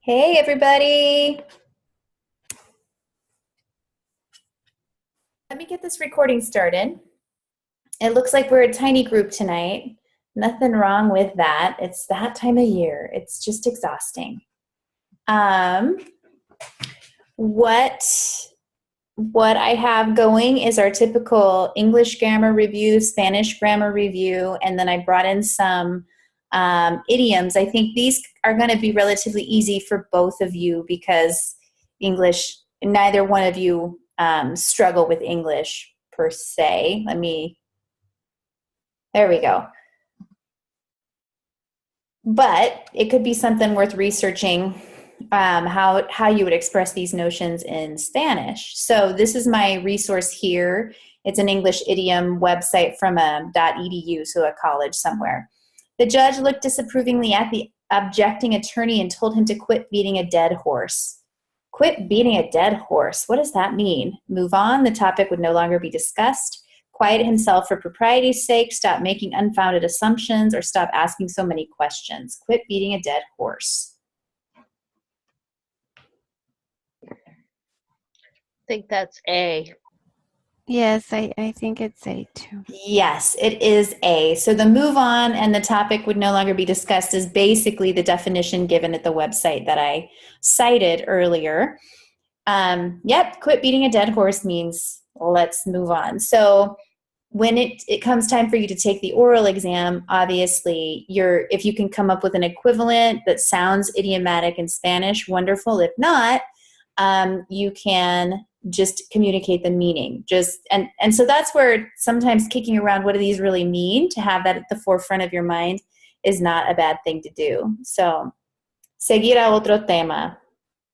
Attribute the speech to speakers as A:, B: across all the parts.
A: Hey, everybody. Let me get this recording started. It looks like we're a tiny group tonight. Nothing wrong with that. It's that time of year. It's just exhausting. Um, what what I have going is our typical English grammar review, Spanish grammar review, and then I brought in some idioms. I think these are going to be relatively easy for both of you because English, neither one of you struggle with English per se. There we go. But it could be something worth researching, how you would express these notions in Spanish. So this is my resource here. It's an English idiom website from a .edu, so a college somewhere. The judge looked disapprovingly at the objecting attorney and told him to quit beating a dead horse. Quit beating a dead horse. What does that mean? Move on. The topic would no longer be discussed. Quiet himself for propriety's sake, stop making unfounded assumptions, or stop asking so many questions. Quit beating a dead horse.
B: I think that's A.
C: Yes, I think it's A too.
A: Yes, it is A. So the move on and the topic would no longer be discussed is basically the definition given at the website that I cited earlier. Yep, quit beating a dead horse means let's move on. So when it comes time for you to take the oral exam, obviously if you can come up with an equivalent that sounds idiomatic in Spanish, wonderful. If not, you can just communicate the meaning. And so that's where sometimes kicking around what do these really mean, to have that at the forefront of your mind is not a bad thing to do. So, seguir a otro tema,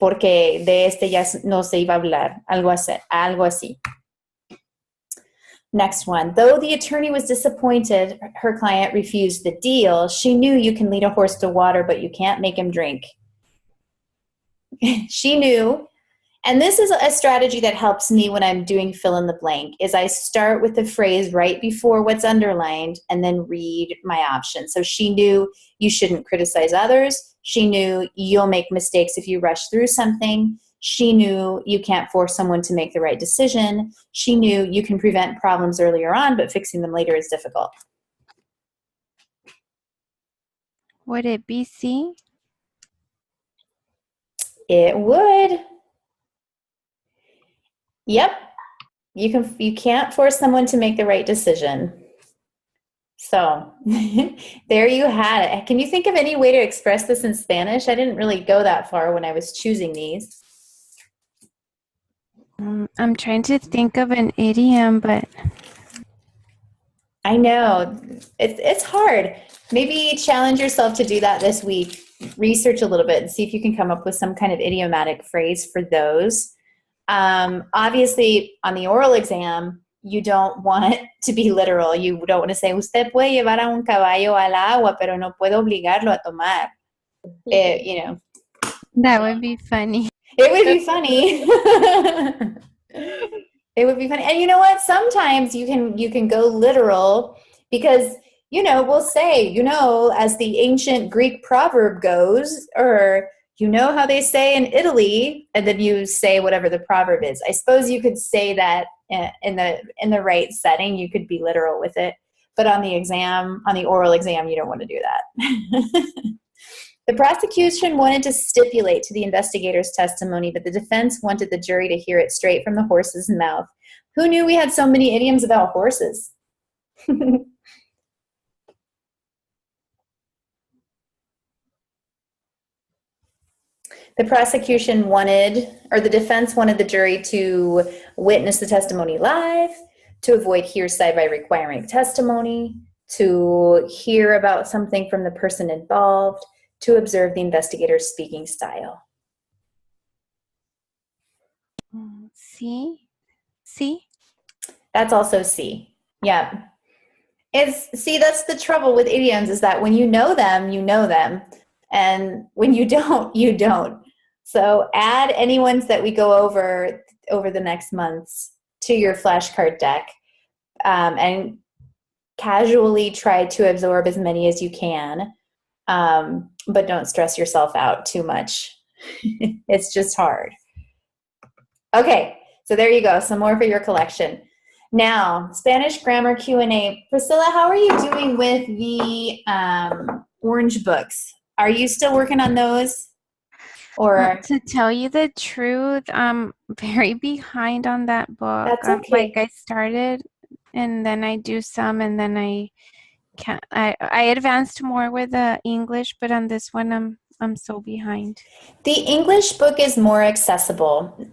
A: porque de este ya no se iba a hablar, algo así. Next one. Though the attorney was disappointed her client refused the deal, she knew you can lead a horse to water, but you can't make him drink. She knew. And this is a strategy that helps me when I'm doing fill in the blank, is I start with the phrase right before what's underlined and then read my options. So she knew you shouldn't criticize others. She knew you'll make mistakes if you rush through something. She knew you can't force someone to make the right decision. She knew you can prevent problems earlier on, but fixing them later is difficult.
C: Would it be C?
A: It would. Yep. You can't force someone to make the right decision. So there you had it. Can you think of any way to express this in Spanish? I didn't really go that far when I was choosing these.
C: I'm trying to think of an idiom, but
A: I know it's hard. Maybe challenge yourself to do that this week. Research a little bit and see if you can come up with some kind of idiomatic phrase for those. Obviously, on the oral exam, you don't want it to be literal. You don't want to say, usted puede llevar a un caballo al agua, pero no puede obligarlo a tomar.
C: That would be funny.
A: It would be funny. It would be funny. And you know what? Sometimes you can go literal because, we'll say, as the ancient Greek proverb goes, or how they say in Italy, and then you say whatever the proverb is. I suppose you could say that in the right setting, you could be literal with it. But on the oral exam, you don't want to do that. The prosecution wanted to stipulate to the investigator's testimony, but the defense wanted the jury to hear it straight from the horse's mouth. Who knew we had so many idioms about horses? The defense wanted the jury to witness the testimony live, to avoid hearsay by requiring testimony, to hear about something from the person involved, to observe the investigator's speaking style.
C: C?
A: That's also C. Yeah. That's the trouble with idioms, is that when you know them, you know them. And when you don't, you don't. So add any ones that we go over the next months to your flashcard deck, and casually try to absorb as many as you can, but don't stress yourself out too much. It's just hard. Okay, so there you go. Some more for your collection. Now, Spanish grammar Q&A. Priscilla, how are you doing with the orange books? Are you still working on those? Or
C: To tell you the truth, I'm very behind on that book.
A: that's
C: Like
A: okay.
C: I started and then I do some and then I can't I advanced more with the English, but on this one I'm so behind.
A: The English book is more accessible.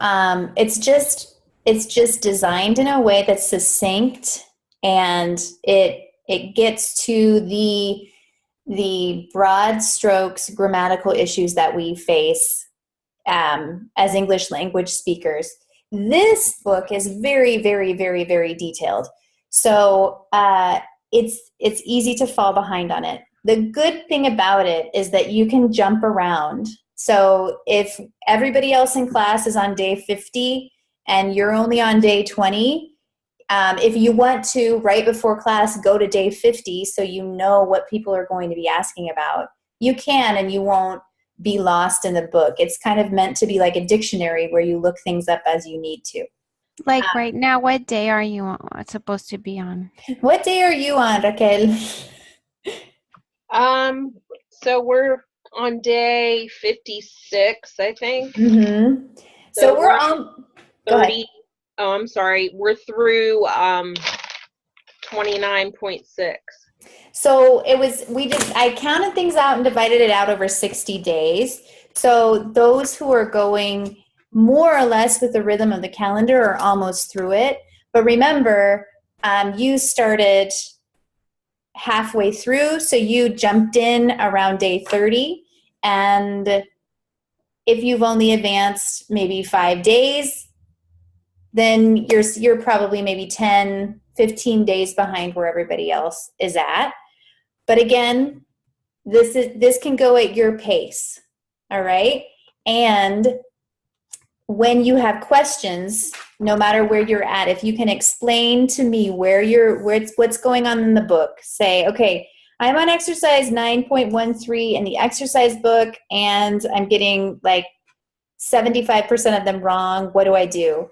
A: It's just designed in a way that's succinct, and it gets to the broad strokes grammatical issues that we face as English language speakers. This book is very, very, very, very detailed. So it's easy to fall behind on it. The good thing about it is that you can jump around. So if everybody else in class is on day 50 and you're only on day 20, if you want to, right before class, go to day 50 so you know what people are going to be asking about, you can, and you won't be lost in the book. It's kind of meant to be like a dictionary where you look things up as you need to.
C: Like right now, what day are you supposed to be on?
A: What day are you on, Raquel?
B: So we're on day 56, I think.
A: Mm-hmm. So we're on
B: 30. Oh, I'm sorry. We're through 29.6.
A: So I counted things out and divided it out over 60 days. So those who are going more or less with the rhythm of the calendar are almost through it. But remember, you started halfway through, so you jumped in around day 30. And if you've only advanced maybe 5 days, then you're probably maybe 10, 15 days behind where everybody else is at. But again, this can go at your pace, all right? And when you have questions, no matter where you're at, if you can explain to me what's going on in the book, say, okay, I'm on exercise 9.13 in the exercise book, and I'm getting like 75% of them wrong. What do I do?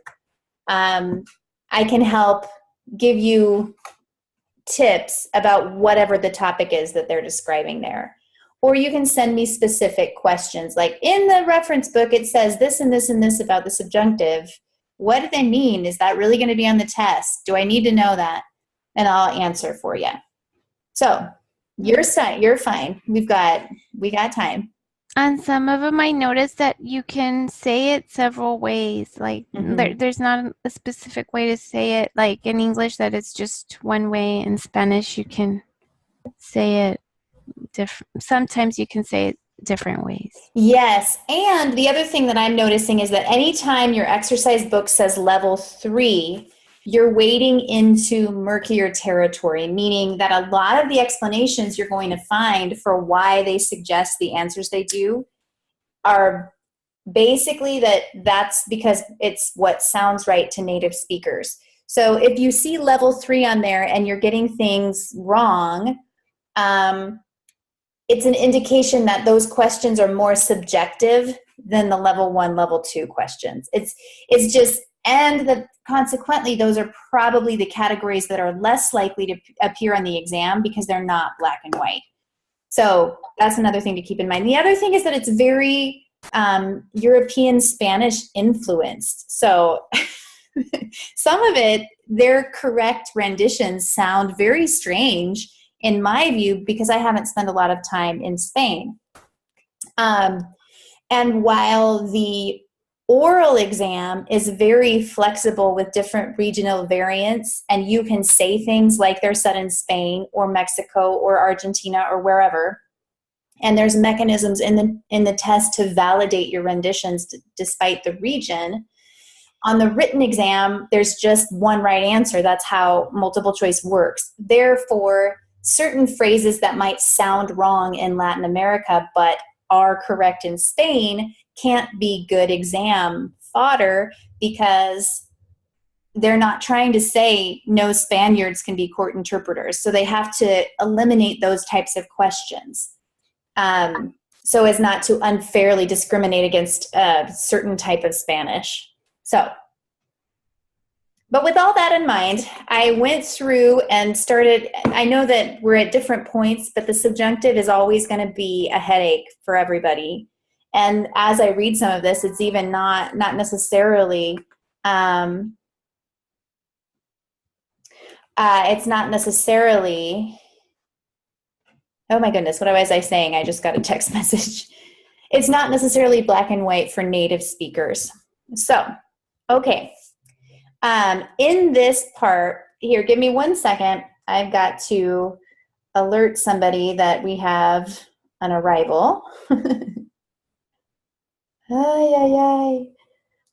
A: I can help give you tips about whatever the topic is that they're describing there. Or you can send me specific questions, like in the reference book it says this and this and this about the subjunctive. What do they mean? Is that really going to be on the test? Do I need to know that? And I'll answer for you. So you're fine. We got time.
C: On some of them, I noticed that you can say it several ways. Like there's not a specific way to say it. Like in English, that it's just one way. In Spanish, you can say it different. Sometimes you can say it different ways.
A: Yes, and the other thing that I'm noticing is that anytime your exercise book says level 3, you're wading into murkier territory, meaning that a lot of the explanations you're going to find for why they suggest the answers they do are basically that's because it's what sounds right to native speakers. So if you see level 3 on there and you're getting things wrong, it's an indication that those questions are more subjective than the level 1, level 2 questions. It's just, and that consequently, those are probably the categories that are less likely to appear on the exam because they're not black and white. So that's another thing to keep in mind. The other thing is that it's very European Spanish influenced. So some of it, their correct renditions sound very strange in my view because I haven't spent a lot of time in Spain. And while the oral exam is very flexible with different regional variants, and you can say things like they're said in Spain or Mexico or Argentina or wherever, and there's mechanisms in the test to validate your renditions despite the region. On the written exam, there's just one right answer. That's how multiple choice works. Therefore, certain phrases that might sound wrong in Latin America but are correct in Spain can't be good exam fodder because they're not trying to say no Spaniards can be court interpreters. So they have to eliminate those types of questions. so as not to unfairly discriminate against a certain type of Spanish. So, but with all that in mind, I went through and started, I know that we're at different points, but the subjunctive is always going to be a headache for everybody. And as I read some of this, it's even not necessarily, it's not necessarily, oh my goodness, what was I saying? I just got a text message. It's not necessarily black and white for native speakers. So, okay. In this part, here, give me 1 second. I've got to alert somebody that we have an arrival. I'll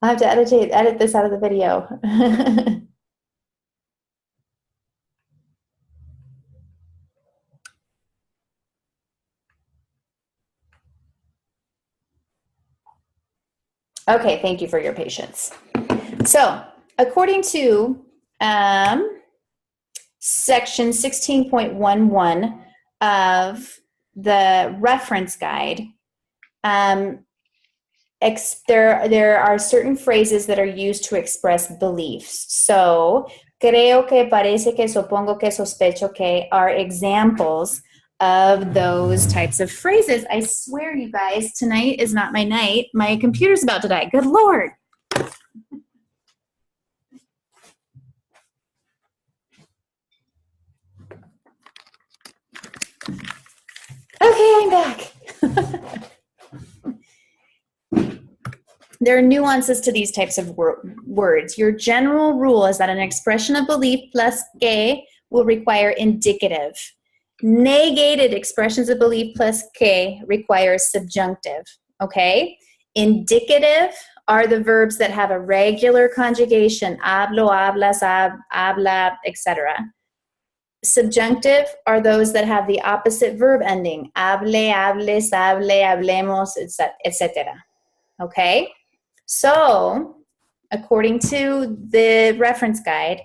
A: have to edit this out of the video. Okay, thank you for your patience. So, according to section 16.11 of the reference guide, there are certain phrases that are used to express beliefs. So, creo que, parece que, supongo que, sospecho que are examples of those types of phrases. I swear, you guys, tonight is not my night. My computer's about to die. Good Lord. Okay, I'm back. There are nuances to these types of words. Your general rule is that an expression of belief plus que will require indicative. Negated expressions of belief plus que require subjunctive, okay? Indicative are the verbs that have a regular conjugation, hablo, hablas, habla, etc. Subjunctive are those that have the opposite verb ending, hable, hables, hable, hablemos, etc. Okay? So, according to the reference guide,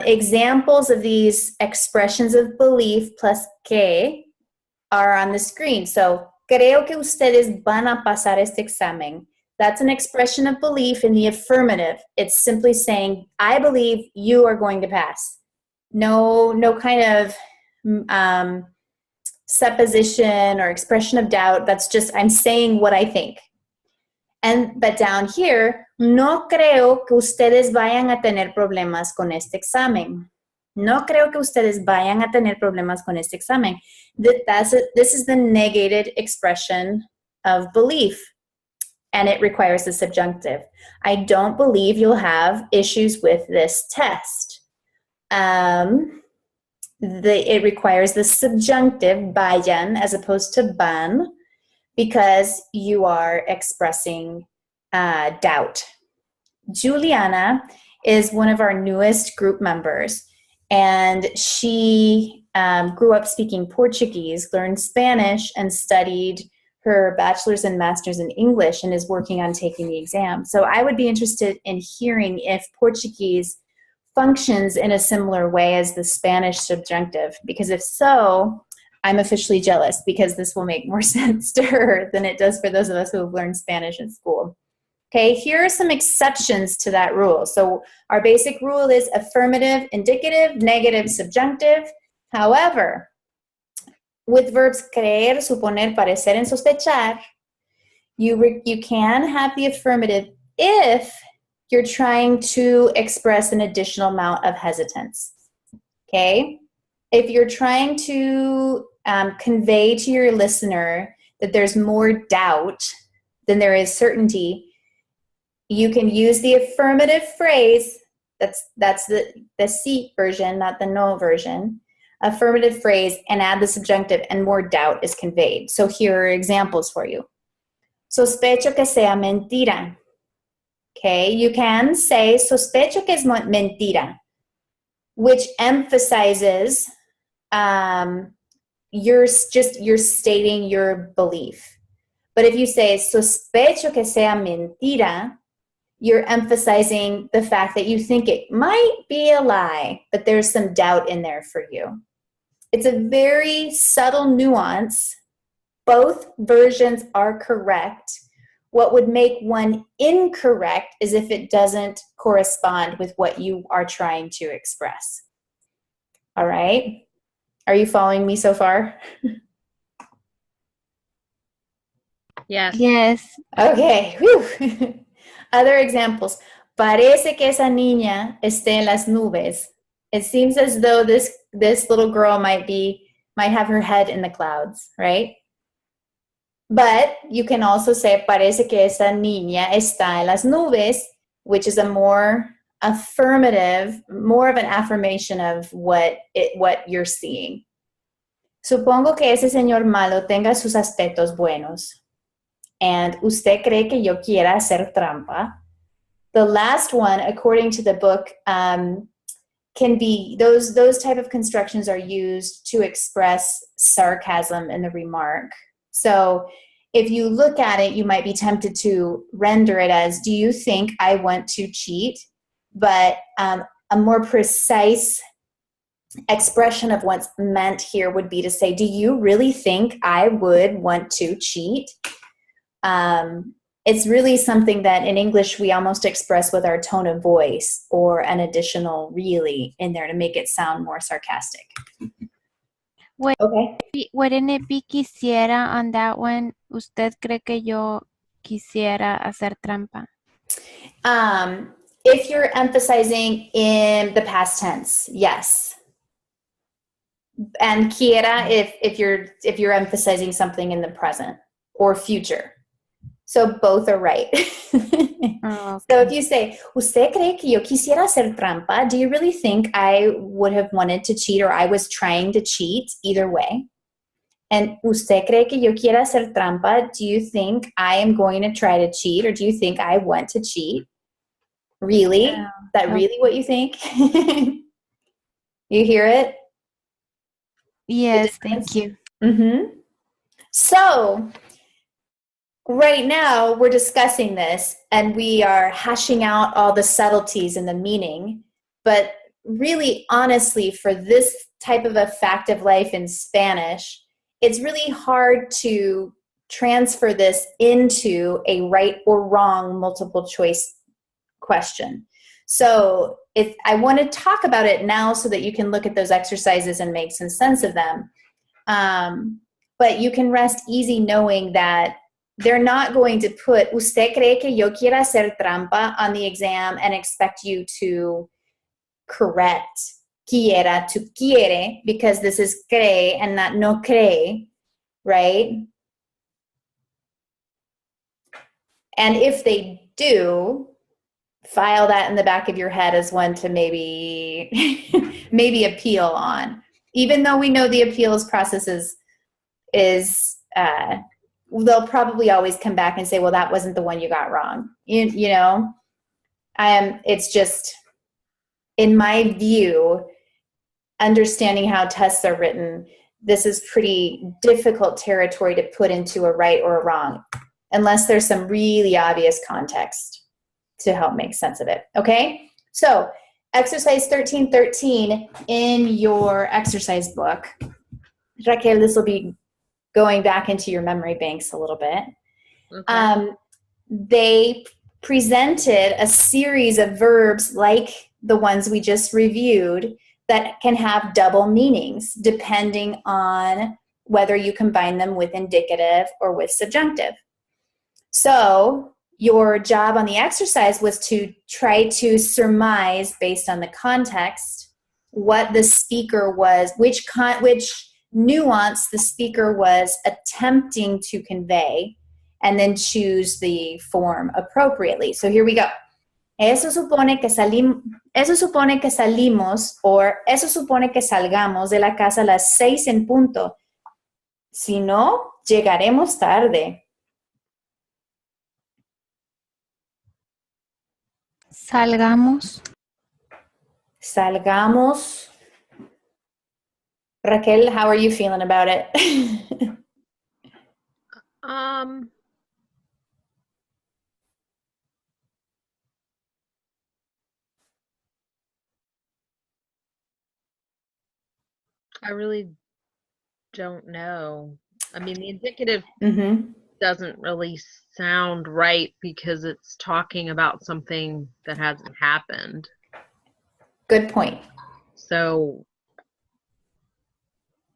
A: examples of these expressions of belief plus que are on the screen. So, creo que ustedes van a pasar este examen. That's an expression of belief in the affirmative. It's simply saying, I believe you are going to pass. No kind of supposition or expression of doubt. That's just, I'm saying what I think. But down here, no creo que ustedes vayan a tener problemas con este examen. No creo que ustedes vayan a tener problemas con este examen. This is the negated expression of belief, and it requires the subjunctive. I don't believe you'll have issues with this test. It requires the subjunctive, vayan, as opposed to van, because you are expressing doubt. Juliana is one of our newest group members, and she grew up speaking Portuguese, learned Spanish, and studied her bachelor's and master's in English, and is working on taking the exam. So I would be interested in hearing if Portuguese functions in a similar way as the Spanish subjunctive, because if so, I'm officially jealous, because this will make more sense to her than it does for those of us who have learned Spanish in school. Okay, here are some exceptions to that rule. So our basic rule is affirmative, indicative, negative, subjunctive. However, with verbs creer, suponer, parecer, and sospechar, you can have the affirmative if you're trying to express an additional amount of hesitance. Okay? If you're trying to convey to your listener that there's more doubt than there is certainty, you can use the affirmative phrase. That's the sí version, not the no version. Affirmative phrase, and add the subjunctive, and more doubt is conveyed. So here are examples for you. Sospecho que sea mentira. Okay, you can say sospecho que es mentira, which emphasizes you're stating your belief. But if you say sospecho que sea mentira, you're emphasizing the fact that you think it might be a lie, but there's some doubt in there for you. It's a very subtle nuance, both versions are correct. What would make one incorrect is if it doesn't correspond with what you are trying to express. All right? Are you following me so far?
B: Yes.
C: Yes.
A: Okay. Whew. Other examples. Parece que esa niña esté en las nubes. It seems as though this little girl might have her head in the clouds, right? But you can also say parece que esa niña está en las nubes, which is a more affirmative, more of an affirmation of what you're seeing. Supongo que ese señor malo tenga sus aspectos buenos. And usted cree que yo quiera hacer trampa. The last one, according to the book, can be those type of constructions are used to express sarcasm in the remark. So if you look at it, you might be tempted to render it as, do you think I want to cheat? But a more precise expression of what's meant here would be to say, do you really think I would want to cheat? It's really something that in English we almost express with our tone of voice or an additional really in there to make it sound more sarcastic. Okay.
C: Wouldn't it be quisiera on that one? ¿Usted cree que yo quisiera hacer trampa?
A: If you're emphasizing in the past tense, yes. And quiera if you're emphasizing something in the present or future. So both are right.
C: Oh, okay.
A: So if you say, ¿usted cree que yo quisiera hacer trampa? Do you really think I would have wanted to cheat or I was trying to cheat? Either way. And ¿usted cree que yo quiera hacer trampa? Do you think I am going to try to cheat or do you think I want to cheat? Really? Is that really what you think? You hear it?
C: Yes, thank you.
A: Mm-hmm. So right now we're discussing this and we are hashing out all the subtleties and the meaning, but really honestly for this type of a fact of life in Spanish, it's really hard to transfer this into a right or wrong multiple choice question. So if I want to talk about it now so that you can look at those exercises and make some sense of them, but you can rest easy knowing that they're not going to put usted cree que yo quiera hacer trampa on the exam and expect you to correct quiera to quiere because this is cree and not no cree, right? And if they do, file that in the back of your head as one to maybe appeal on. Even though we know the appeals process is they'll probably always come back and say, well, that wasn't the one you got wrong. You know, it's just, in my view, understanding how tests are written, this is pretty difficult territory to put into a right or a wrong, unless there's some really obvious context to help make sense of it. Okay? So, exercise 1313 in your exercise book. Raquel, this will be going back into your memory banks a little bit. Okay. They presented a series of verbs like the ones we just reviewed that can have double meanings depending on whether you combine them with indicative or with subjunctive. So your job on the exercise was to try to surmise based on the context what the speaker was, which nuance the speaker was attempting to convey, and then choose the form appropriately. So here we go. Eso supone que salimos, or eso supone que salgamos de la casa a las 6 en punto. Si no, llegaremos tarde.
C: Salgamos.
A: Salgamos. Raquel, how are you feeling about it?
B: I really don't know. I mean, the indicative
A: Mm-hmm.
B: doesn't really sound right because it's talking about something that hasn't happened.
A: Good point.
B: So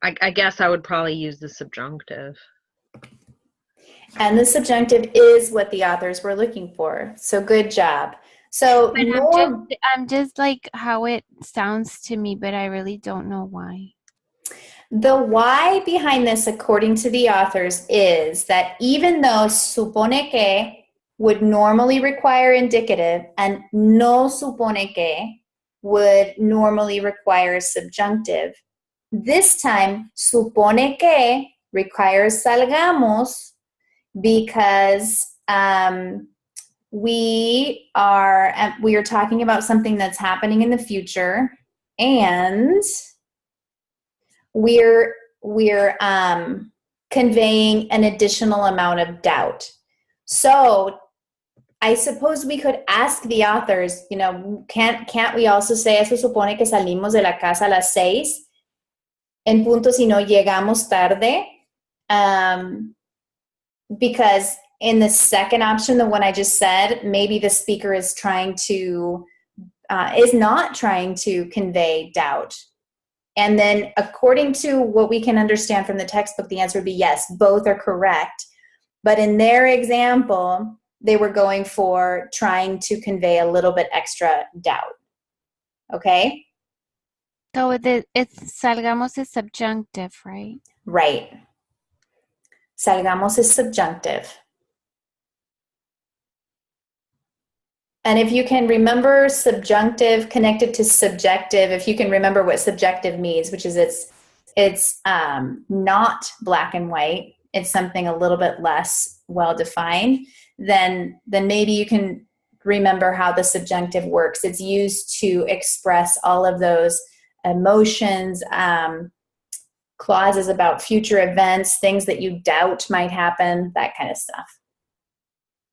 B: I guess I would probably use the subjunctive.
A: And the subjunctive is what the authors were looking for. So good job. So
C: But I'm just like how it sounds to me, but I really don't know why.
A: the why behind this, according to the authors, is that even though supone que would normally require indicative and no supone que would normally require subjunctive, this time supone que requires salgamos because we are talking about something that's happening in the future, and we're conveying an additional amount of doubt. So I suppose we could ask the authors, can't we also say eso supone que salimos de la casa a las 6 en punto si no llegamos tarde? Because in the second option, the one I just said, maybe the speaker is not trying to convey doubt. And then according to what we can understand from the textbook, the answer would be yes, both are correct. But in their example, they were going for trying to convey a little bit extra doubt. Okay?
C: So it's salgamos is subjunctive, right?
A: Right. Salgamos is subjunctive. And if you can remember subjunctive connected to subjective, if you can remember what subjective means, which is it's not black and white, it's something a little bit less well-defined, then maybe you can remember how the subjunctive works. It's used to express all of those emotions, clauses about future events, things that you doubt might happen, that kind of stuff.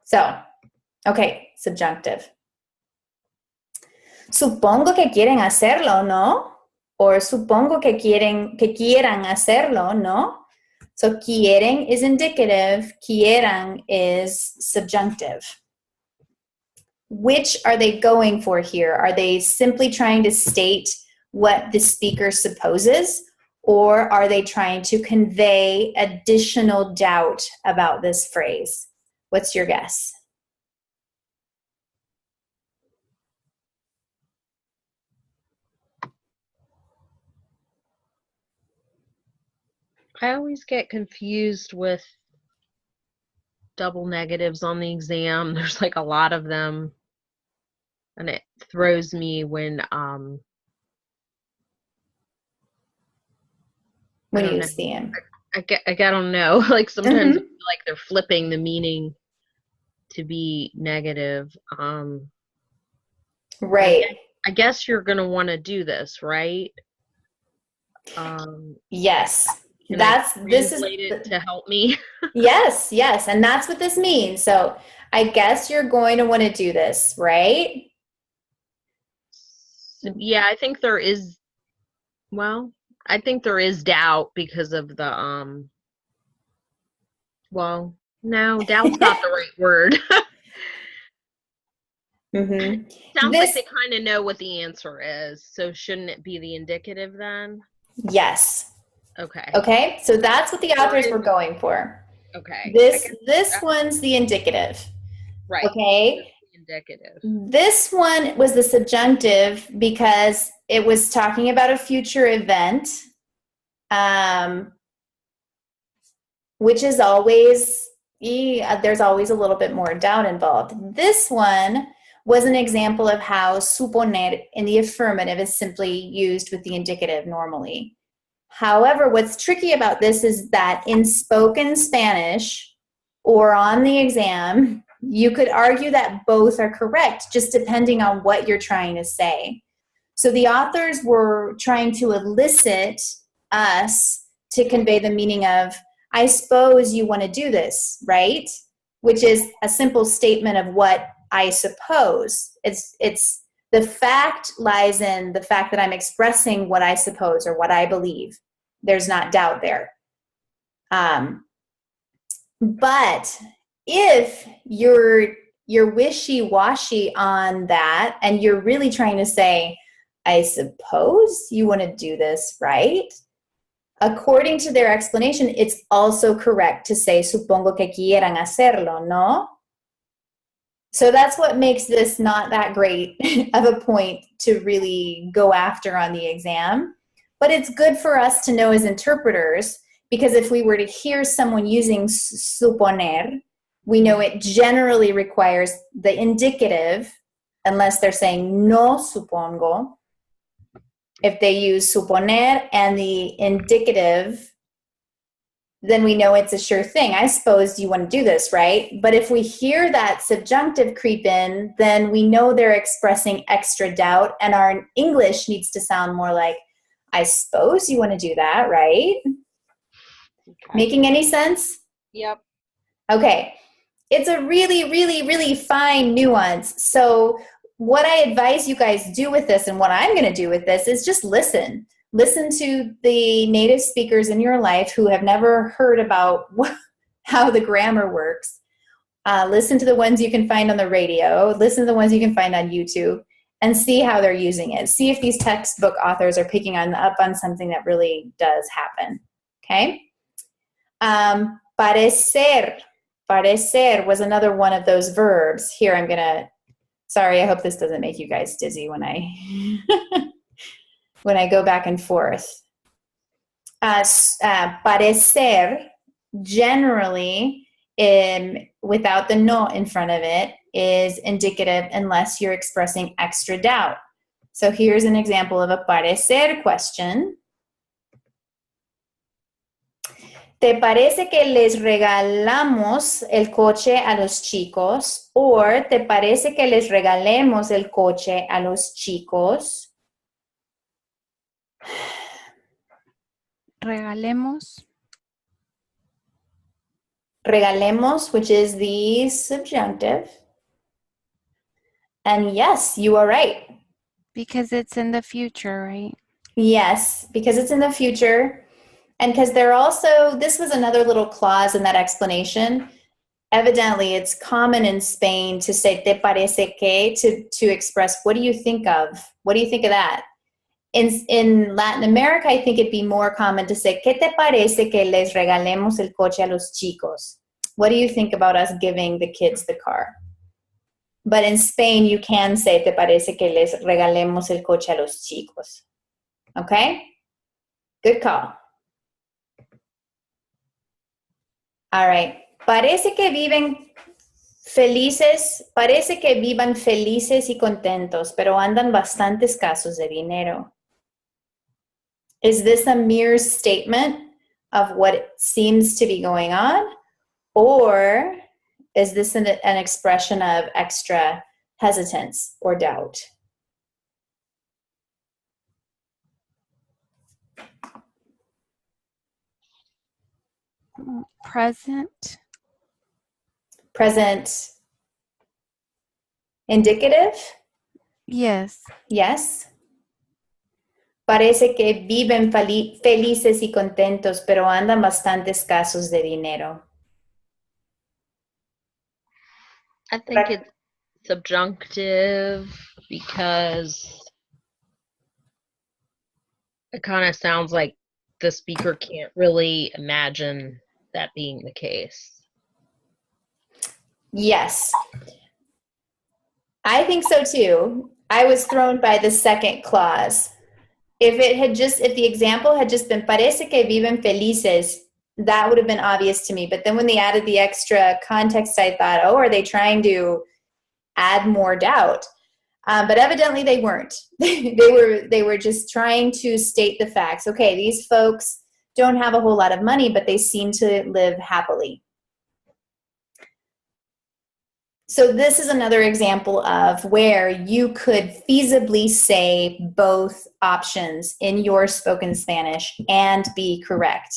A: So, okay, subjunctive. Supongo que quieren hacerlo, ¿no? Or supongo que quieran hacerlo, ¿no? So quieren is indicative, quieran is subjunctive. Which are they going for here? Are they simply trying to state what the speaker supposes, or are they trying to convey additional doubt about this phrase? What's your guess?
B: I always get confused with double negatives on the exam. There's like a lot of them, and it throws me when
A: you see them.
B: I don't know. Like sometimes I feel like they're flipping the meaning to be negative.
A: Right.
B: I guess you're gonna want to do this, right?
A: Yes.
B: This is to help me.
A: Yes, and that's what this means. So I guess you're going to want to do this, right?
B: Yeah, I think there is. Well, I think there is doubt because of the well, no, doubt's not the right word. Sounds like they kind of know what the answer is, so shouldn't it be the indicative then?
A: Yes.
B: Okay,
A: so that's what the authors were going for.
B: Okay.
A: This one's the indicative.
B: Right.
A: Okay.
B: Indicative.
A: This one was the subjunctive because it was talking about a future event, which is always, there's always a little bit more doubt involved. This one was an example of how suponer in the affirmative is simply used with the indicative normally. However, what's tricky about this is that in spoken Spanish or on the exam, you could argue that both are correct, just depending on what you're trying to say. So the authors were trying to elicit us to convey the meaning of, I suppose you want to do this, right? Which is a simple statement of what I suppose. It's the fact lies in the fact that I'm expressing what I suppose or what I believe. There's not doubt there. But if you're wishy-washy on that and you're really trying to say, I suppose you want to do this, right? According to their explanation, it's also correct to say, supongo que quieran hacerlo, no? So that's what makes this not that great of a point to really go after on the exam. But it's good for us to know as interpreters, because if we were to hear someone using suponer, we know it generally requires the indicative, unless they're saying no supongo. If they use suponer and the indicative, then we know it's a sure thing. I suppose you want to do this, right? But if we hear that subjunctive creep in, then we know they're expressing extra doubt, and our English needs to sound more like, I suppose you want to do that, right? Okay. Making any sense?
B: Yep.
A: Okay. It's a really, really, really fine nuance. So what I advise you guys do with this, and what I'm going to do with this, is just listen. Listen to the native speakers in your life who have never heard about how the grammar works. Listen to the ones you can find on the radio. Listen to the ones you can find on YouTube, and see how they're using it. See if these textbook authors are picking up on something that really does happen. Okay? Parecer. Parecer was another one of those verbs. Here, I'm going to, sorry, I hope this doesn't make you guys dizzy when I when I go back and forth. Parecer, generally, without the no in front of it, is indicative unless you're expressing extra doubt. So here's an example of a parecer question. ¿Te parece que les regalamos el coche a los chicos? ¿O te parece que les regalemos el coche a los chicos?
C: Regalemos.
A: Regalemos, which is the subjunctive. And yes, you are right.
C: Because it's in the future, right?
A: Yes, because it's in the future. And because they're also, this was another little clause in that explanation. Evidently, it's common in Spain to say te parece que, to express what do you think of? What do you think of that? In Latin America, I think it'd be more common to say, ¿Qué te parece que les regalemos el coche a los chicos? What do you think about us giving the kids the car? But in Spain, you can say, ¿Te parece que les regalemos el coche a los chicos? Okay? Good call. All right. Parece que vivan felices y contentos, pero andan bastante escasos de dinero. Is this a mere statement of what seems to be going on? Or is this an expression of extra hesitance or doubt?
C: Present.
A: Present indicative?
C: Yes.
A: Yes. Parece que viven felices y contentos, pero andan bastante escasos de dinero.
B: I think it's subjunctive because it kind of sounds like the speaker can't really imagine that being the case.
A: Yes. I think so too. I was thrown by the second clause. If the example had just been parece que viven felices, that would have been obvious to me. But then when they added the extra context, I thought, oh, are they trying to add more doubt? But evidently they weren't. They were just trying to state the facts. Okay, these folks don't have a whole lot of money, but they seem to live happily. So this is another example of where you could feasibly say both options in your spoken Spanish and be correct.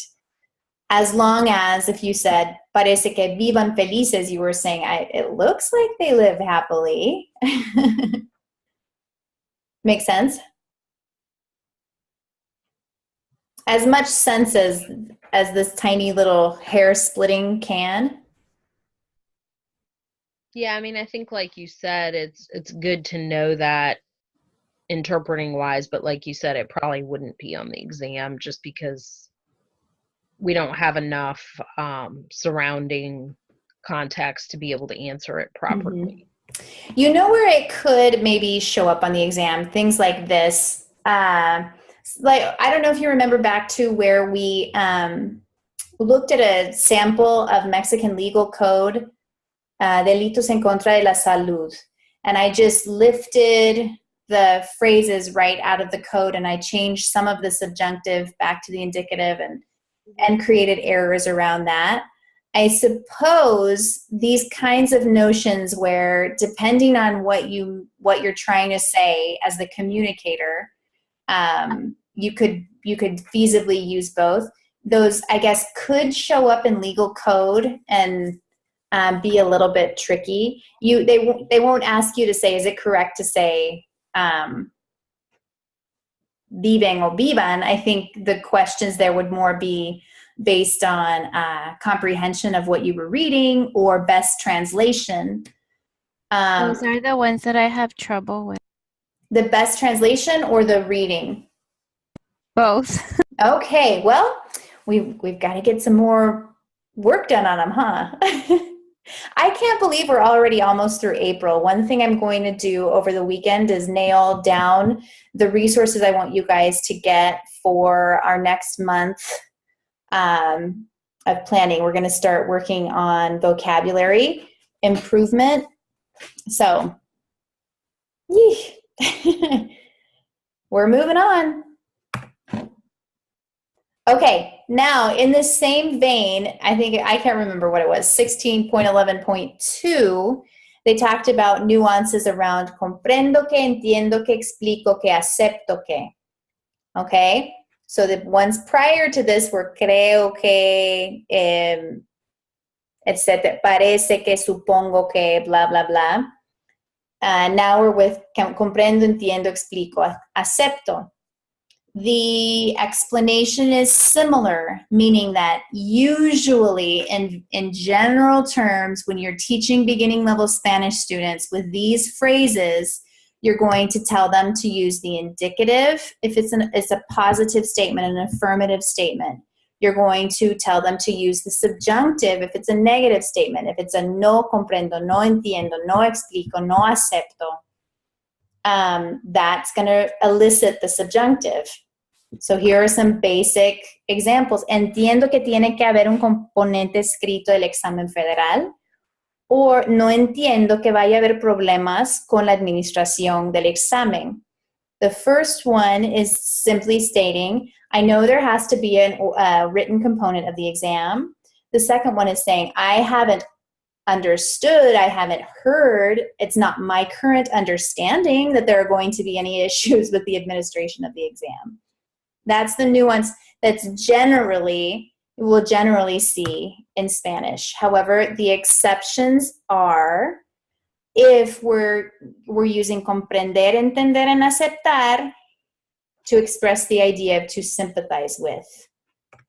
A: As long as if you said, parece que vivan felices, you were saying, it looks like they live happily. Make sense? As much sense as as this tiny little hair splitting can.
B: Yeah, I mean, I think like you said, it's good to know that interpreting wise, but like you said, it probably wouldn't be on the exam just because we don't have enough surrounding context to be able to answer it properly.
A: You know where it could maybe show up on the exam? Things like this. Like, I don't know if you remember back to where we looked at a sample of Mexican legal code, delitos en contra de la salud. And I just lifted the phrases right out of the code and I changed some of the subjunctive back to the indicative and created errors around that. I suppose these kinds of notions where depending on what you're trying to say as the communicator, you could feasibly use both. Those, I guess, could show up in legal code and be a little bit tricky. They won't ask you to say, is it correct to say viven or vivan? I think the questions there would more be based on comprehension of what you were reading or best translation.
C: Those are the ones that I have trouble with.
A: The best translation or the reading?
C: Both.
A: Okay, well, we've got to get some more work done on them, huh? I can't believe we're already almost through April. One thing I'm going to do over the weekend is nail down the resources I want you guys to get for our next month of planning. We're going to start working on vocabulary improvement. So, we're moving on. Okay, now in the same vein, I can't remember what it was, 16.11.2, they talked about nuances around comprendo que, entiendo que, explico que, acepto que. Okay, so the ones prior to this were creo que, etc., parece que, supongo que, blah, blah, blah. Now we're with comprendo, entiendo, explico, acepto. The explanation is similar, meaning that usually in general terms, when you're teaching beginning level Spanish students with these phrases, you're going to tell them to use the indicative if it's a positive statement, an affirmative statement. You're going to tell them to use the subjunctive if it's a negative statement. If it's a no comprendo, no entiendo, no explico, no acepto, that's going to elicit the subjunctive. So here are some basic examples. Entiendo que tiene que haber un componente escrito del examen federal. O no entiendo que vaya a haber problemas con la administración del examen. The first one is simply stating, I know there has to be a written component of the exam. The second one is saying, I haven't understood, I haven't heard, it's not my current understanding that there are going to be any issues with the administration of the exam. That's the nuance that's we'll generally see in Spanish. However, the exceptions are if we're using comprender, entender, and aceptar to express the idea of to sympathize with.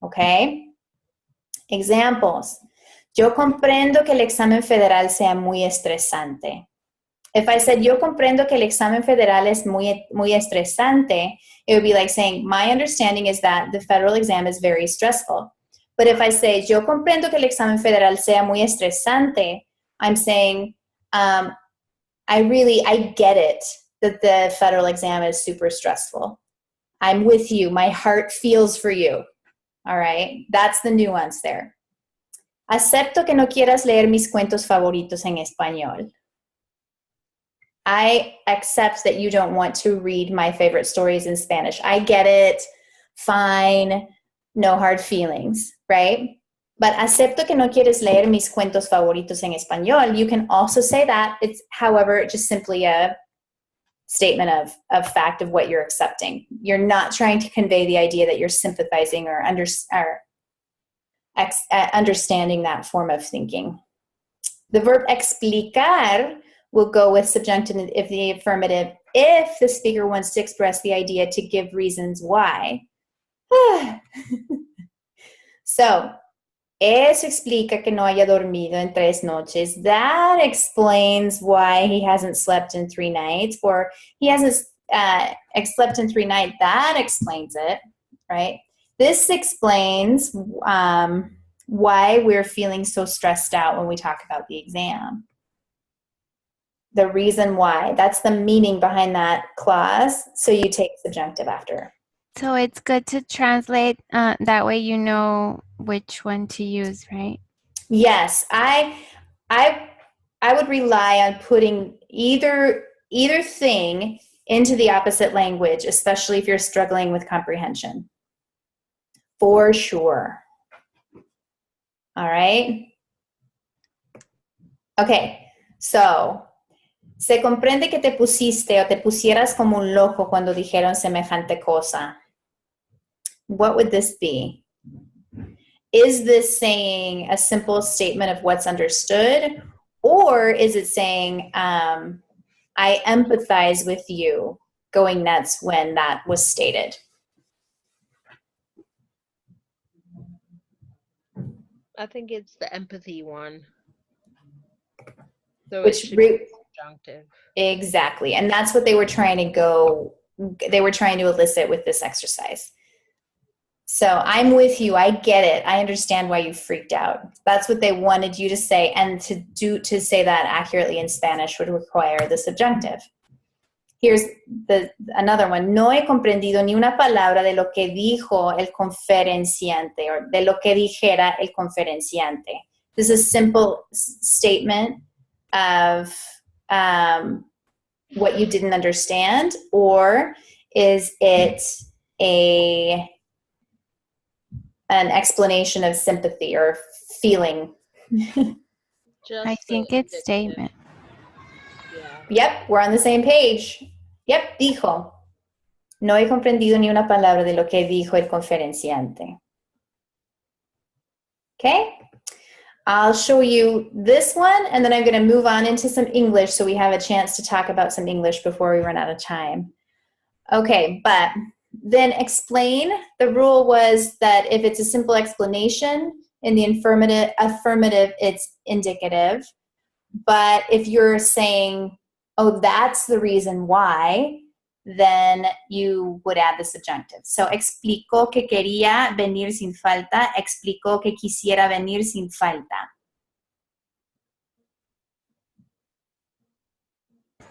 A: Okay? Examples. Yo comprendo que el examen federal sea muy estresante. If I said, yo comprendo que el examen federal es muy estresante, it would be like saying, my understanding is that the federal exam is very stressful. But if I say, yo comprendo que el examen federal sea muy estresante, I'm saying, I get it that the federal exam is super stressful. I'm with you. My heart feels for you. All right? That's the nuance there. Acepto que no quieras leer mis cuentos favoritos en español. I accept that you don't want to read my favorite stories in Spanish. I get it. Fine. No hard feelings, right? But acepto que no quieres leer mis cuentos favoritos en español. You can also say that. It's, however, just simply a statement of fact of what you're accepting. You're not trying to convey the idea that you're sympathizing or understanding that form of thinking. The verb explicar will go with subjunctive if the affirmative, if the speaker wants to express the idea to give reasons why. So, eso explica que no haya dormido en 3 noches. That explains why he hasn't slept in 3 nights, or he hasn't slept in 3 nights. That explains it, right? This explains why we're feeling so stressed out when we talk about the exam. The reason why. That's the meaning behind that clause. So you take subjunctive after.
C: So it's good to translate. That way you know which one to use, right?
A: Yes, I would rely on putting either thing into the opposite language, especially if you're struggling with comprehension. For sure. All right. Okay, so se comprende que te pusiste o te pusieras como un loco cuando dijeron semejante cosa. What would this be? Is this saying a simple statement of what's understood, or is it saying, I empathize with you going nuts when that was stated?
B: I think it's the empathy one. So
A: Which
B: it should be subjunctive.
A: Exactly. And that's what they were trying to elicit with this exercise. So I'm with you. I get it. I understand why you freaked out. That's what they wanted you to say. And to say that accurately in Spanish would require the subjunctive. Here's another one. No he comprendido ni una palabra de lo que dijo el conferenciante, or de lo que dijera el conferenciante. This is a simple statement of what you didn't understand, or is it an explanation of sympathy or feeling?
C: I think it's statement.
B: Yeah.
A: Yep, we're on the same page. Yep, dijo. No he comprendido ni una palabra de lo que dijo el conferenciante. Okay? I'll show you this one, and then I'm going to move on into some English so we have a chance to talk about some English before we run out of time. Okay, but then explain. The rule was that if it's a simple explanation in the affirmative, it's indicative. But if you're saying, oh, that's the reason why, then you would add the subjunctive. So, explicó que quería venir sin falta. Explicó que quisiera venir sin falta.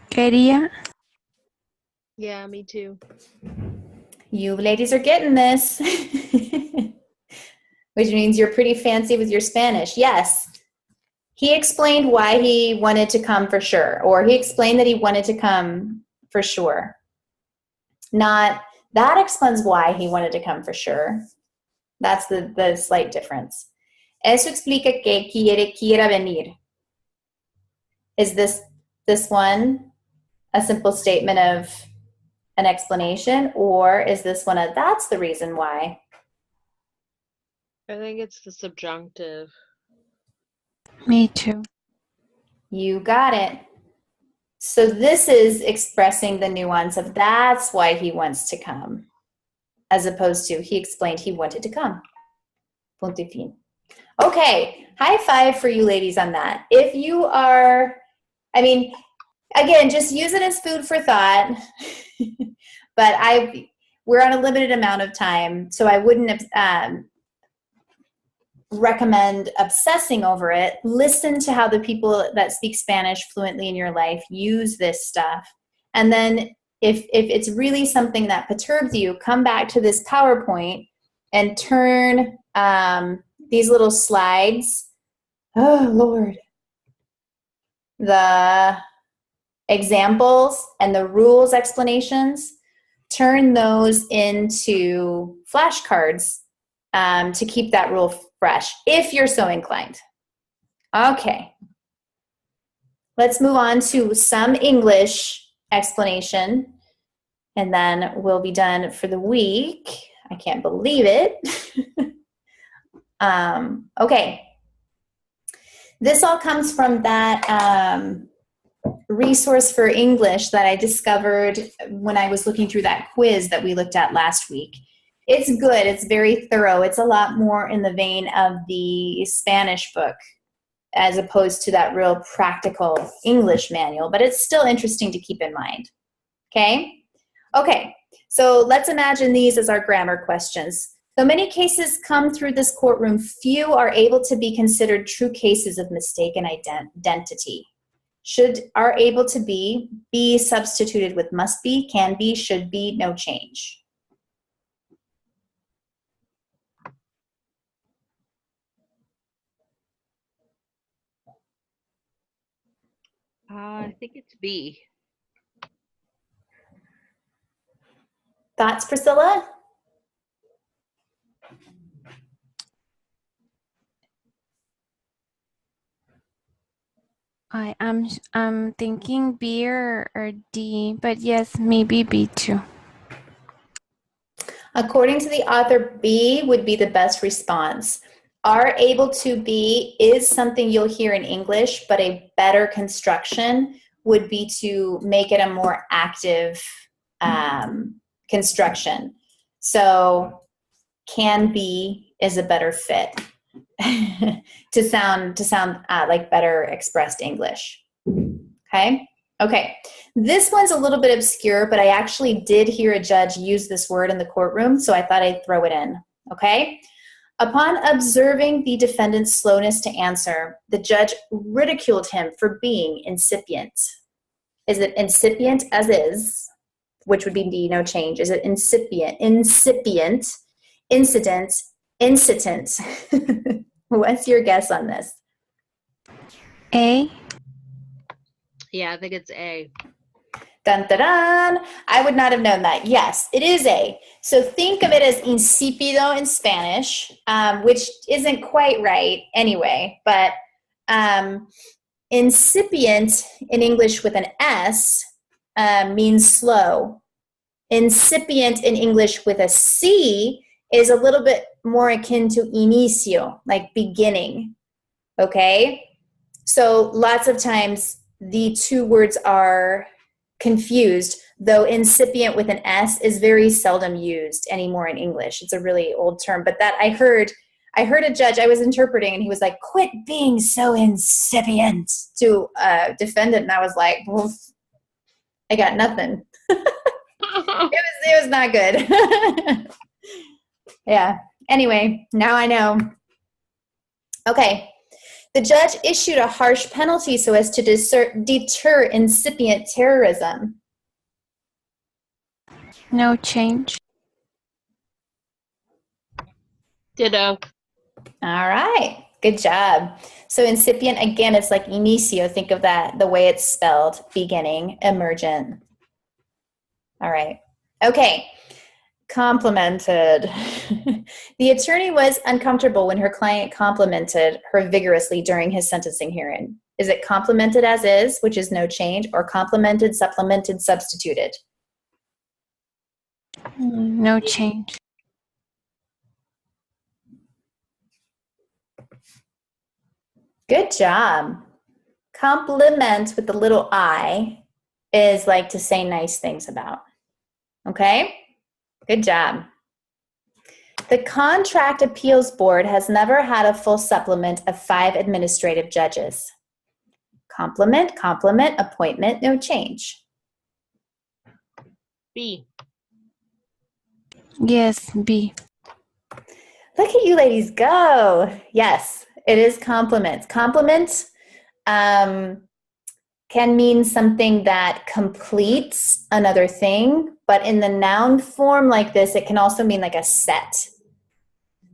C: Quería.
B: Yeah, me too.
A: You ladies are getting this. Which means you're pretty fancy with your Spanish. Yes. He explained why he wanted to come for sure, or he explained that he wanted to come for sure. Not, that explains why he wanted to come for sure. That's the slight difference. Eso explica que quiera venir. Is this one a simple statement of an explanation, or is this one that's the reason why?
B: I think it's the subjunctive.
C: Me too.
A: You got it. So this is expressing the nuance of that's why he wants to come, as opposed to he explained he wanted to come. Punto y fin. Okay, high five for you ladies on that. If you are, again, just use it as food for thought. But we're on a limited amount of time, so I wouldn't recommend obsessing over it. Listen to how the people that speak Spanish fluently in your life use this stuff. And then if it's really something that perturbs you, come back to this PowerPoint and turn these little slides. Oh, Lord. The examples and the rules explanations, turn those into flashcards to keep that rule fresh, if you're so inclined. Okay. Let's move on to some English explanation, and then we'll be done for the week. I can't believe it. Okay. This all comes from that resource for English that I discovered when I was looking through that quiz that we looked at last week. It's good. It's very thorough. It's a lot more in the vein of the Spanish book as opposed to that real practical English manual, but it's still interesting to keep in mind. Okay? Okay, so let's imagine these as our grammar questions. Though many cases come through this courtroom, few are able to be considered true cases of mistaken identity. Should are able to be substituted with must be, can be, should be, no change.
B: I think it's B.
A: Thoughts, Priscilla?
C: I'm thinking B or D, but yes, maybe B too.
A: According to the author, B would be the best response. Are able to be is something you'll hear in English, but a better construction would be to make it a more active construction. So can be is a better fit to sound like better expressed English. Okay. This one's a little bit obscure, but I actually did hear a judge use this word in the courtroom, so I thought I'd throw it in. Okay. Upon observing the defendant's slowness to answer, the judge ridiculed him for being incipient. Is it incipient as is, which would be D, no change? Is it incipient, incident, incitant? What's your guess on this?
C: A?
B: Yeah, I think it's A.
A: Dun, dun, dun. I would not have known that. Yes, it is A. So think of it as incipido in Spanish, which isn't quite right anyway, but incipient in English with an S means slow. Incipient in English with a C is a little bit more akin to inicio, like beginning. Okay? So lots of times the two words are confused, though incipient with an S is very seldom used anymore in English. It's a really old term, but that I heard a judge I was interpreting, and he was like, "Quit being so incipient," to a defendant, and I was like, well, I got nothing. It was not good. Yeah. Anyway, now I know. Okay. The judge issued a harsh penalty so as to deter incipient terrorism.
C: No change.
B: Ditto.
A: All right. Good job. So incipient, again, it's like inicio. Think of that, the way it's spelled, beginning, emergent. All right. Okay. Complimented. The attorney was uncomfortable when her client complimented her vigorously during his sentencing hearing. Is it complimented as is, which is no change, or complimented, supplemented, substituted?
C: No change.
A: Good job. Compliment with the little I is like to say nice things about. Okay? Good job. The Contract Appeals Board has never had a full supplement of 5 administrative judges. Complement, appointment, no change.
B: B.
C: Yes, B.
A: Look at you ladies go. Yes, it is compliments. Compliments can mean something that completes another thing, but in the noun form like this, it can also mean like a set.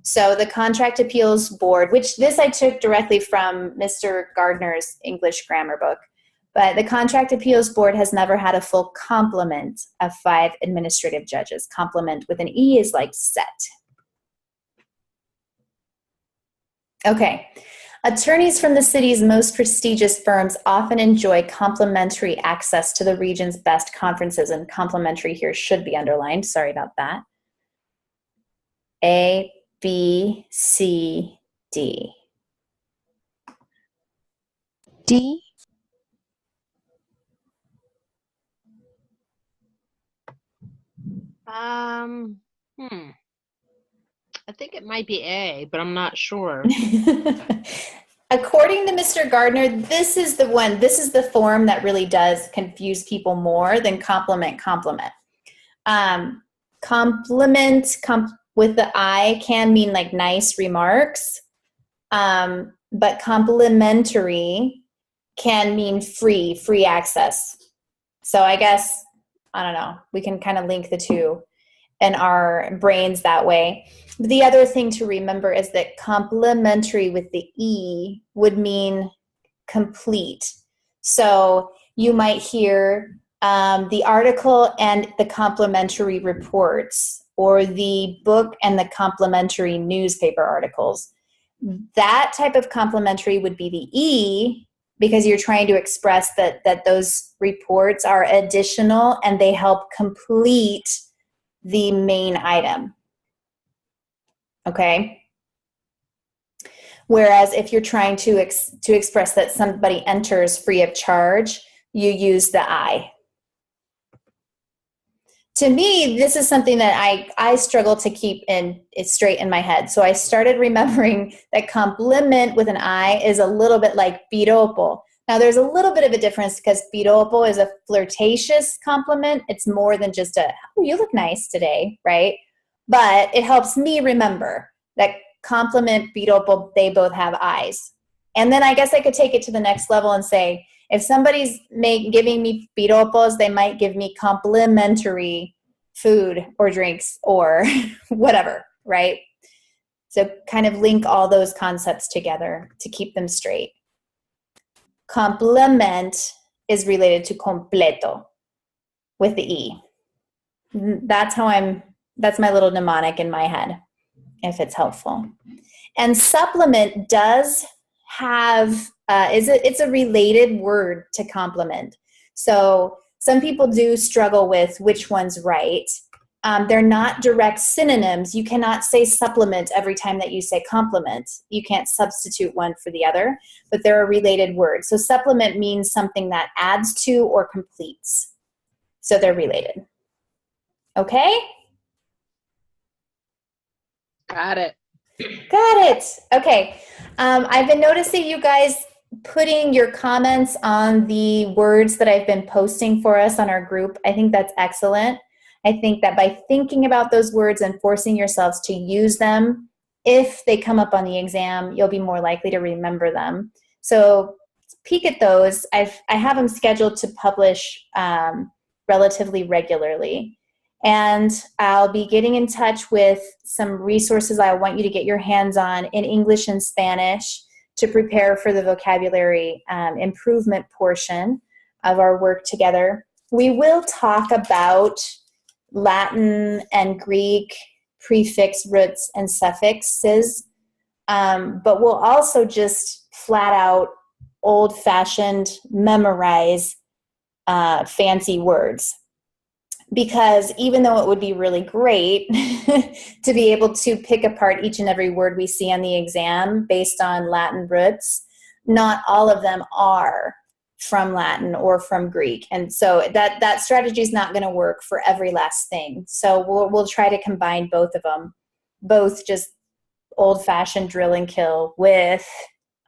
A: So the Contract Appeals Board, which this I took directly from Mr. Gardner's English grammar book, but the Contract Appeals Board has never had a full complement of 5 administrative judges. Complement with an E is like set. Okay. Attorneys from the city's most prestigious firms often enjoy complimentary access to the region's best conferences, and complimentary here should be underlined. Sorry about that. A, B, C, D.
C: D?
B: Hmm. I think it might be A, but I'm not sure.
A: According to Mr. Gardner, this is the one, this is the form that really does confuse people more than compliment. Compliment with the I can mean like nice remarks, but complimentary can mean free access. So I guess, I don't know, we can kind of link the two in our brains that way. The other thing to remember is that complementary with the E would mean complete. So you might hear the article and the complementary reports, or the book and the complementary newspaper articles. That type of complementary would be the E, because you're trying to express that those reports are additional and they help complete the main item. Okay? Whereas if you're trying to express that somebody enters free of charge, you use the I. To me, this is something that I struggle to keep it straight in my head. So I started remembering that compliment with an I is a little bit like piropo. Now, there's a little bit of a difference because piropo is a flirtatious compliment. It's more than just a, oh, you look nice today, right? But it helps me remember that compliment, piropo, they both have I's. And then I guess I could take it to the next level and say, if somebody's giving me piropos, they might give me complimentary food or drinks or whatever, right? So kind of link all those concepts together to keep them straight. Complement is related to completo with the E. That's my little mnemonic in my head, if it's helpful. And supplement does have, it's a related word to complement. So some people do struggle with which one's right. They're not direct synonyms. You cannot say supplement every time that you say compliment. You can't substitute one for the other, but they're a related word. So supplement means something that adds to or completes. So they're related. Okay?
B: Got it.
A: Got it. Okay. I've been noticing you guys putting your comments on the words that I've been posting for us on our group. I think that's excellent. I think that by thinking about those words and forcing yourselves to use them, if they come up on the exam, you'll be more likely to remember them. So peek at those. I have them scheduled to publish relatively regularly. And I'll be getting in touch with some resources I want you to get your hands on in English and Spanish to prepare for the vocabulary improvement portion of our work together. We will talk about Latin and Greek prefix, roots, and suffixes, but we'll also just flat out old-fashioned memorize fancy words. Because even though it would be really great to be able to pick apart each and every word we see on the exam based on Latin roots, not all of them are from Latin or from Greek. And so that strategy is not going to work for every last thing. So we'll try to combine both of them, both just old-fashioned drill and kill with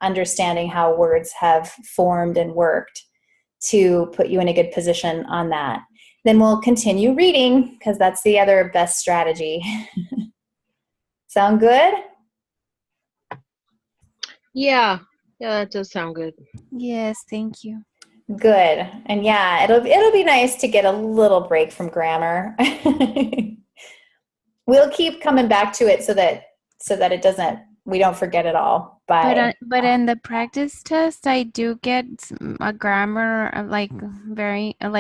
A: understanding how words have formed and worked to put you in a good position on that. Then we'll continue reading because that's the other best strategy. Sound good?
B: Yeah, that does sound good.
C: Yes, thank you.
A: Good. And yeah, it'll be nice to get a little break from grammar. We'll keep coming back to it so that we don't forget it all.
C: But in the practice test, I do get a grammar like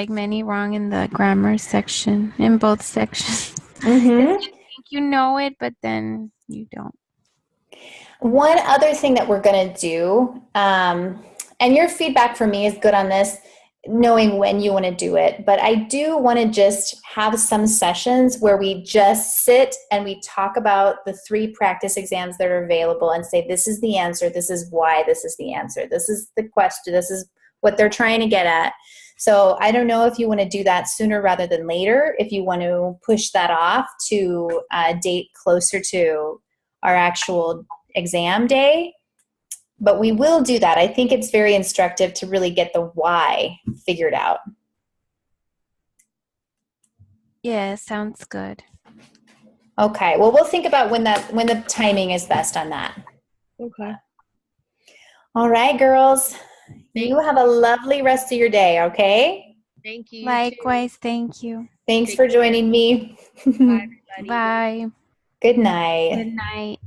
C: many wrong in the grammar section, in both sections.
A: Mm-hmm.
C: You think you know it, but then you don't.
A: One other thing that we're going to do, and your feedback for me is good on this, knowing when you want to do it, but I do want to just have some sessions where we just sit and we talk about the 3 practice exams that are available and say, this is the answer, this is why this is the answer, this is the question, this is what they're trying to get at. So I don't know if you want to do that sooner rather than later, if you want to push that off to a date closer to our actual exam day. But we will do that. I think it's very instructive to really get the why figured out.
C: Yeah, sounds good.
A: Okay. Well, we'll think about when the timing is best on that.
B: Okay.
A: All right, girls. You have a lovely rest of your day, okay?
B: Thank you.
C: Likewise, thank you.
A: Thanks for joining me.
B: Bye, everybody.
C: Bye.
A: Good night.
C: Good night.